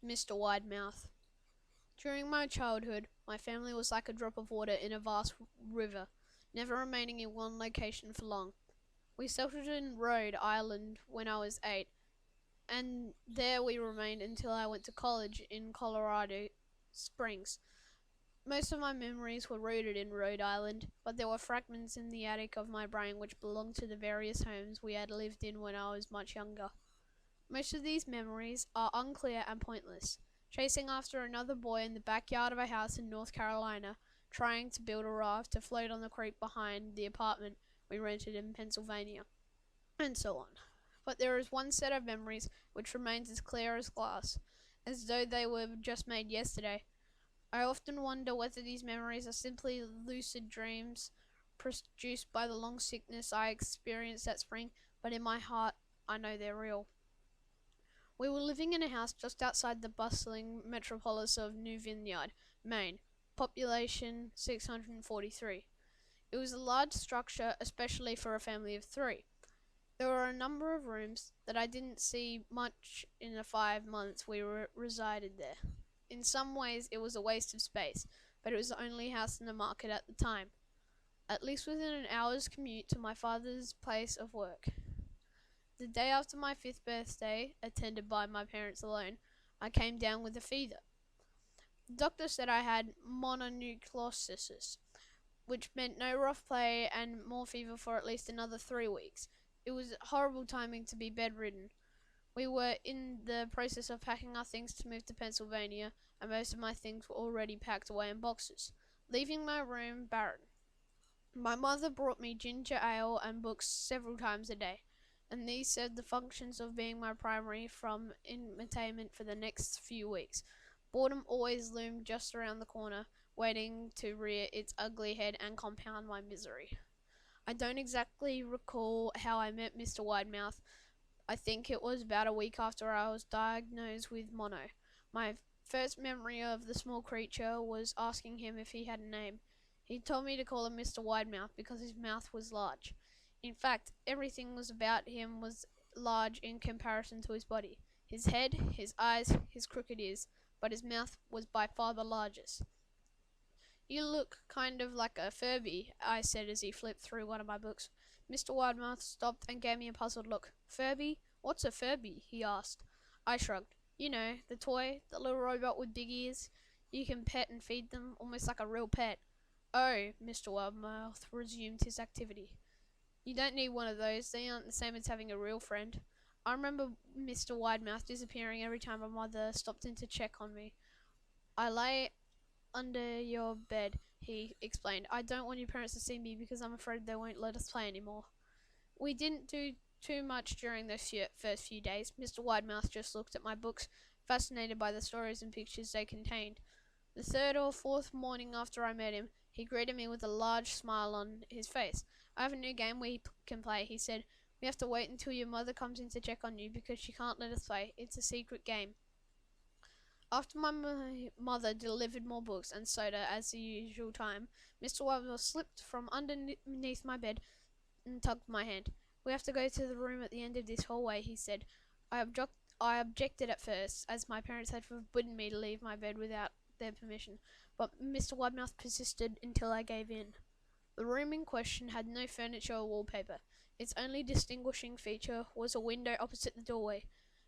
Mr. Widemouth. During my childhood, my family was like a drop of water in a vast river, never remaining in one location for long. We settled in Rhode Island when I was 8, and there we remained until I went to college in Colorado Springs. Most of my memories were rooted in Rhode Island, but there were fragments in the attic of my brain which belonged to the various homes we had lived in when I was much younger. Most of these memories are unclear and pointless. Chasing after another boy in the backyard of a house in North Carolina, trying to build a raft to float on the creek behind the apartment we rented in Pennsylvania, and so on. But there is one set of memories which remains as clear as glass, as though they were just made yesterday. I often wonder whether these memories are simply lucid dreams produced by the long sickness I experienced that spring, but in my heart I know they're real. We were living in a house just outside the bustling metropolis of New Vineyard, Maine, population 643. It was a large structure, especially for a family of 3. There were a number of rooms that I didn't see much in the 5 months we resided there. In some ways it was a waste of space, but it was the only house in the market at the time, at least within an hour's commute to my father's place of work. The day after my 5th birthday, attended by my parents alone, I came down with a fever. The doctor said I had mononucleosis, which meant no rough play and more fever for at least another 3 weeks. It was horrible timing to be bedridden. We were in the process of packing our things to move to Pennsylvania, and most of my things were already packed away in boxes, leaving my room barren. My mother brought me ginger ale and books several times a day, and these served the functions of being my primary from entertainment for the next few weeks. Boredom always loomed just around the corner, waiting to rear its ugly head and compound my misery. I don't exactly recall how I met Mr. Widemouth. I think it was about a week after I was diagnosed with mono. My first memory of the small creature was asking him if he had a name. He told me to call him Mr. Widemouth because his mouth was large. In fact, everything was about him was large in comparison to his body. His head, his eyes, his crooked ears, but his mouth was by far the largest. "You look kind of like a Furby," I said as he flipped through one of my books. Mr. Widemouth stopped and gave me a puzzled look. "Furby? What's a Furby?" he asked. I shrugged. "You know, the toy, the little robot with big ears. You can pet and feed them, almost like a real pet." "Oh," Mr. Widemouth resumed his activity. "You don't need one of those. They aren't the same as having a real friend." I remember Mr. Widemouth disappearing every time my mother stopped in to check on me. "I lay under your bed," he explained. "I don't want your parents to see me because I'm afraid they won't let us play anymore." We didn't do too much during those first few days. Mr. Widemouth just looked at my books, fascinated by the stories and pictures they contained. The 3rd or 4th morning after I met him, he greeted me with a large smile on his face. "I have a new game we can play," he said. "We have to wait until your mother comes in to check on you because she can't let us play. It's a secret game." After my mother delivered more books and soda as the usual time, Mr. Widemouth slipped from underneath my bed and tugged my hand. "We have to go to the room at the end of this hallway," he said. I objected at first, as my parents had forbidden me to leave my bed without their permission, but Mr. Widemouth persisted until I gave in. The room in question had no furniture or wallpaper. Its only distinguishing feature was a window opposite the doorway.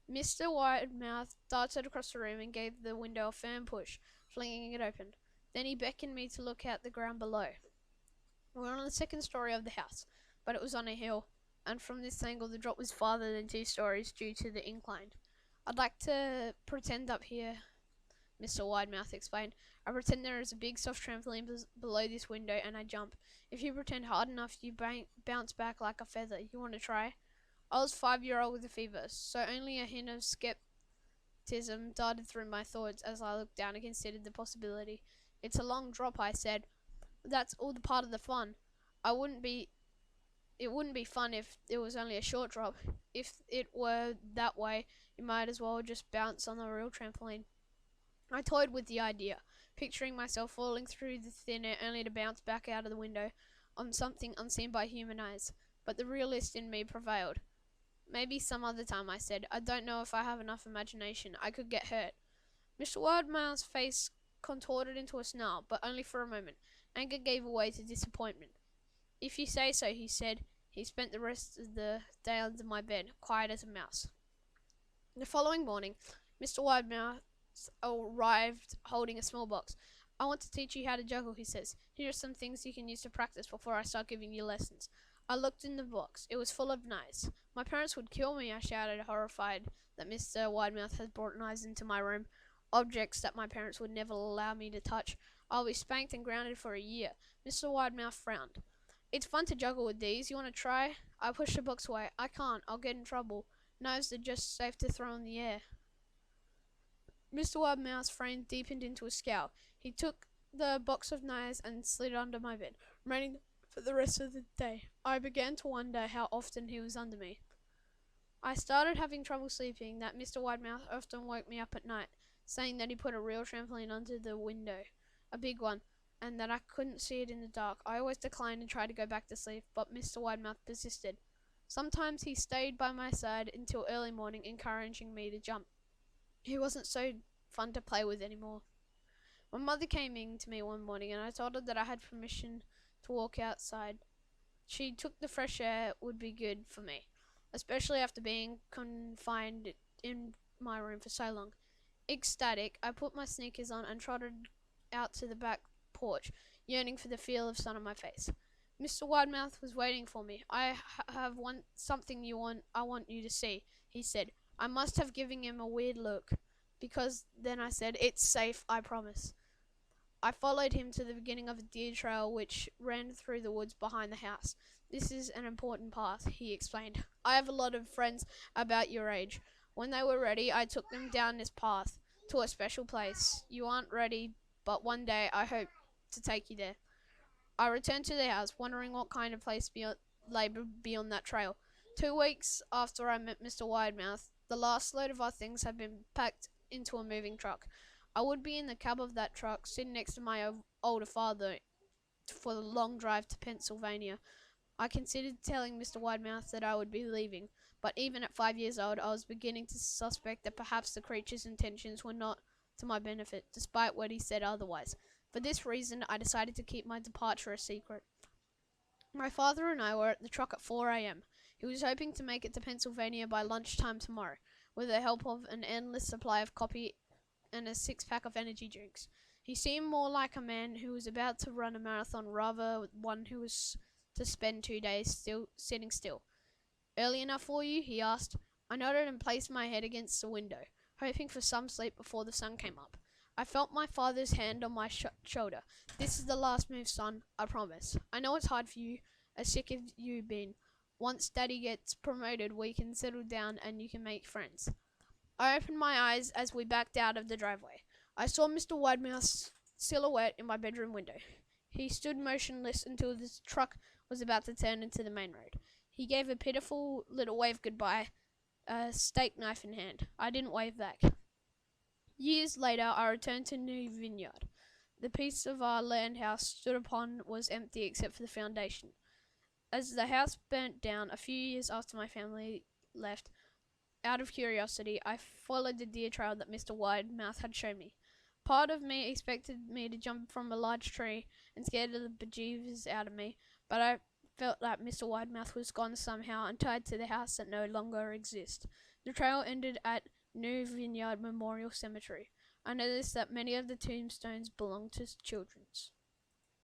Mr. Widemouth darted across the room and gave the window a firm push, flinging it open. Then he beckoned me to look at the ground below. We were on the 2nd story of the house, but it was on a hill, and from this angle the drop was farther than 2 stories due to the incline. "I'd like to pretend up here," Mr. Widemouth explained. "I pretend there is a big soft trampoline below this window and I jump. If you pretend hard enough, you bounce back like a feather. You want to try?" I was 5-year-old with a fever, so only a hint of skepticism darted through my thoughts as I looked down and considered the possibility. "It's a long drop," I said. "That's all the part of the fun. It wouldn't be fun if it was only a short drop. If it were that way, you might as well just bounce on the real trampoline." I toyed with the idea, picturing myself falling through the thin air only to bounce back out of the window on something unseen by human eyes, but the realist in me prevailed. "Maybe some other time," I said. "I don't know if I have enough imagination. I could get hurt." Mr. Widemouth's face contorted into a snarl, but only for a moment. Anger gave way to disappointment. If you say so, he said. He spent the rest of the day under my bed, quiet as a mouse. The following morning, Mr. Widemouth arrived holding a small box. I want to teach you how to juggle, he says. Here are some things you can use to practice before I start giving you lessons. I looked in the box. It was full of knives. My parents would kill me, I shouted, horrified that Mr. Widemouth had brought knives into my room, objects that my parents would never allow me to touch. I'll be spanked and grounded for a year. Mr. Widemouth frowned. It's fun to juggle with these. You want to try? I pushed the box away. I can't. I'll get in trouble. Knives are just safe to throw in the air. Mr. Widemouth's frame deepened into a scowl. He took the box of knives and slid under my bed, remaining for the rest of the day. I began to wonder how often he was under me. I started having trouble sleeping, that Mr. Widemouth often woke me up at night, saying that he put a real trampoline under the window, a big one, and that I couldn't see it in the dark. I always declined and tried to go back to sleep, but Mr. Widemouth persisted. Sometimes he stayed by my side until early morning, encouraging me to jump. He wasn't so fun to play with anymore. My mother came in to me one morning, and I told her that I had permission to walk outside. She took the fresh air would be good for me, especially after being confined in my room for so long. Ecstatic, I put my sneakers on and trotted out to the back porch, yearning for the feel of sun on my face. Mr. Widemouth was waiting for me. I have something I want you to see, he said. I must have given him a weird look, because then I said, it's safe, I promise. I followed him to the beginning of a deer trail which ran through the woods behind the house. This is an important path, he explained. I have a lot of friends about your age. When they were ready, I took them down this path to a special place. You aren't ready, but one day I hope to take you there. I returned to the house, wondering what kind of place lay beyond that trail. 2 weeks after I met Mr. Widemouth, the last load of our things had been packed into a moving truck. I would be in the cab of that truck, sitting next to my older father for the long drive to Pennsylvania. I considered telling Mr. Widemouth that I would be leaving, but even at 5 years old, I was beginning to suspect that perhaps the creature's intentions were not to my benefit, despite what he said otherwise. For this reason, I decided to keep my departure a secret. My father and I were at the truck at 4 a.m. He was hoping to make it to Pennsylvania by lunchtime tomorrow, with the help of an endless supply of coffee and a 6-pack of energy drinks. He seemed more like a man who was about to run a marathon rather one who was to spend 2 days sitting still. Early enough for you? He asked. I nodded and placed my head against the window, hoping for some sleep before the sun came up. I felt my father's hand on my shoulder. This is the last move, son, I promise. I know it's hard for you, as sick as you've been. Once Daddy gets promoted, we can settle down and you can make friends. I opened my eyes as we backed out of the driveway. I saw Mr. Widemouth's silhouette in my bedroom window. He stood motionless until the truck was about to turn into the main road. He gave a pitiful little wave goodbye, a steak knife in hand. I didn't wave back. Years later, I returned to New Vineyard. The piece of our land house stood upon was empty except for the foundation. As the house burnt down a few years after my family left, out of curiosity, I followed the deer trail that Mr. Widemouth had shown me. Part of me expected me to jump from a large tree and scare the bejesus out of me, but I felt that Mr. Widemouth was gone somehow and tied to the house that no longer exists. The trail ended at New Vineyard Memorial Cemetery. I noticed that many of the tombstones belonged to children.